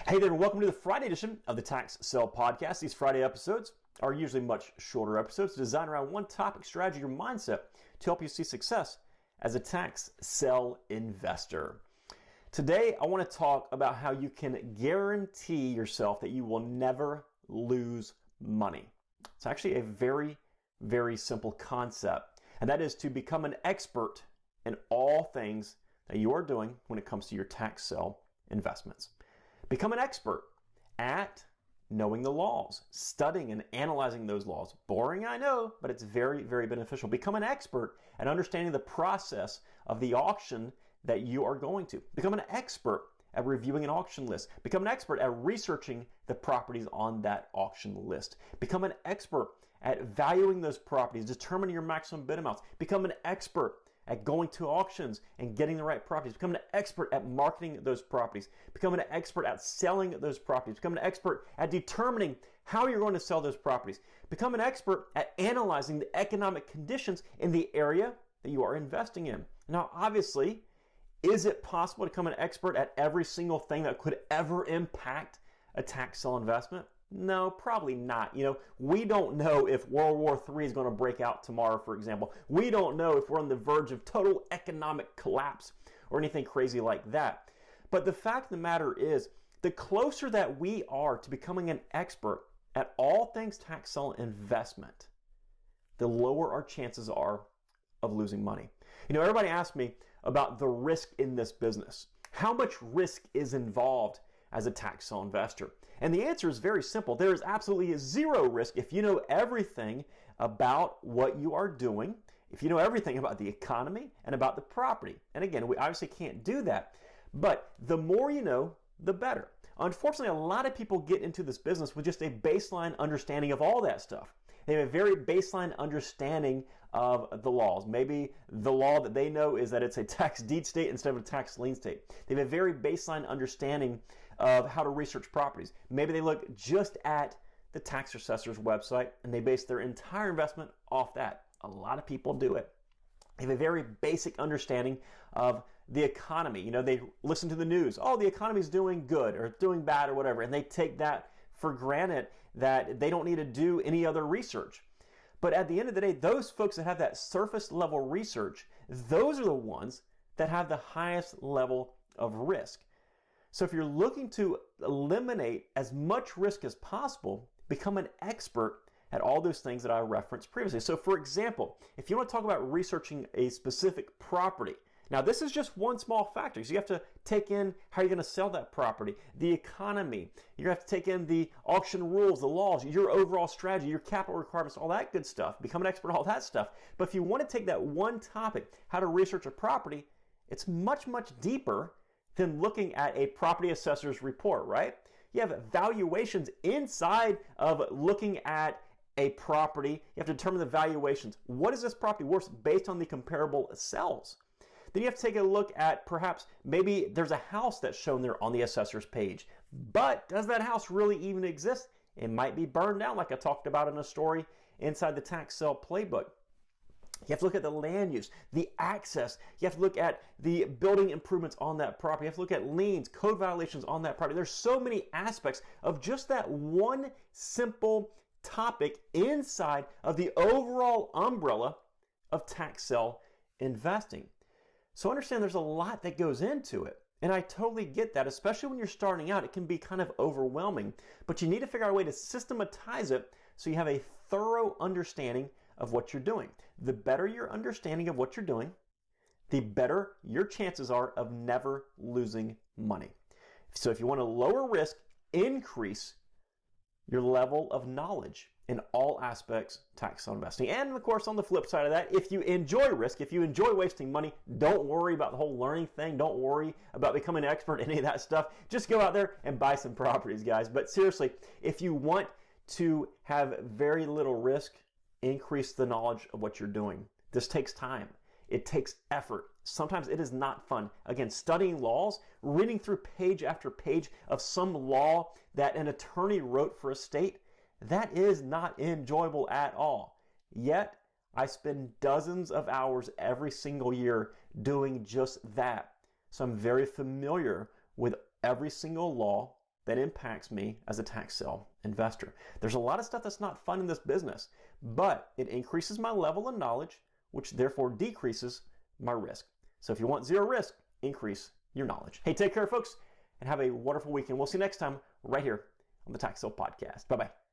Hey there, and welcome to the Friday edition of the Tax Sell Podcast. These Friday episodes are usually much shorter episodes designed around one topic, strategy, or mindset to help you see success as a tax sell investor. Today, I want to talk about how you can guarantee yourself that you will never lose money. It's actually a very, very simple concept, and that is to become an expert in all things that you are doing when it comes to your tax sell investments. Become an expert at knowing the laws, studying and analyzing those laws. Boring, I know, but it's very, very beneficial. Become an expert at understanding the process of the auction that you are going to. Become an expert at reviewing an auction list. Become an expert at researching the properties on that auction list. Become an expert at valuing those properties, determining your maximum bid amounts. Become an expert at going to auctions and getting the right properties. Become an expert at marketing those properties. Become an expert at selling those properties. Become an expert at determining how you're going to sell those properties. Become an expert at analyzing the economic conditions in the area that you are investing in. Now, obviously, is it possible to become an expert at every single thing that could ever impact a tax sell investment? No, probably not. We don't know if World War III is going to break out tomorrow, for example. We don't know if we're on the verge of total economic collapse or anything crazy like that. But the fact of the matter is, the closer that we are to becoming an expert at all things tax sell investment, the lower our chances are of losing money. Everybody asks me about the risk in this business. How much risk is involved as a tax sell investor? And the answer is very simple. There is absolutely zero risk if you know everything about what you are doing, if you know everything about the economy and about the property. And again, we obviously can't do that, but the more you know, the better. Unfortunately, a lot of people get into this business with just a baseline understanding of all that stuff. They have a very baseline understanding of the laws. Maybe the law that they know is that it's a tax deed state instead of a tax lien state. They have a very baseline understanding of how to research properties. Maybe they look just at the tax assessor's website and they base their entire investment off that. A lot of people do it. They have a very basic understanding of the economy. They listen to the news. Oh, the economy's doing good or doing bad or whatever. And they take that for granted that they don't need to do any other research. But at the end of the day, those folks that have that surface level research, those are the ones that have the highest level of risk. So if you're looking to eliminate as much risk as possible, become an expert at all those things that I referenced previously. So for example, if you want to talk about researching a specific property, now this is just one small factor. So you have to take in how you're going to sell that property, the economy. You have to take in the auction rules, the laws, your overall strategy, your capital requirements, all that good stuff. Become an expert at all that stuff. But if you want to take that one topic, how to research a property, it's much, much deeper than looking at a property assessor's report, right? You have valuations inside of looking at a property. You have to determine the valuations. What is this property worth based on the comparable sales? Then you have to take a look at perhaps maybe there's a house that's shown there on the assessor's page. But does that house really even exist? It might be burned down like I talked about in a story inside the tax sell playbook. You have to look at the land use, the access. You have to look at the building improvements on that property. You have to look at liens, code violations on that property. There's so many aspects of just that one simple topic inside of the overall umbrella of tax sell investing. So understand there's a lot that goes into it. And I totally get that, especially when you're starting out, it can be kind of overwhelming. But you need to figure out a way to systematize it so you have a thorough understanding of what you're doing. The better your understanding of what you're doing, the better your chances are of never losing money. So if you want to lower risk, increase your level of knowledge in all aspects of tax sell investing. And of course, on the flip side of that, if you enjoy risk, if you enjoy wasting money, don't worry about the whole learning thing. Don't worry about becoming an expert in any of that stuff. Just go out there and buy some properties, guys. But seriously, if you want to have very little risk, increase the knowledge of what you're doing. This takes time. It takes effort. Sometimes it is not fun. Again, studying laws, reading through page after page of some law that an attorney wrote for a state, that is not enjoyable at all. Yet, I spend dozens of hours every single year doing just that. So I'm very familiar with every single law that impacts me as a tax sale investor. There's a lot of stuff that's not fun in this business, but it increases my level of knowledge, which therefore decreases my risk. So if you want zero risk, increase your knowledge. Hey, take care, folks, and have a wonderful weekend. We'll see you next time right here on the Tax Sale Podcast. Bye-bye.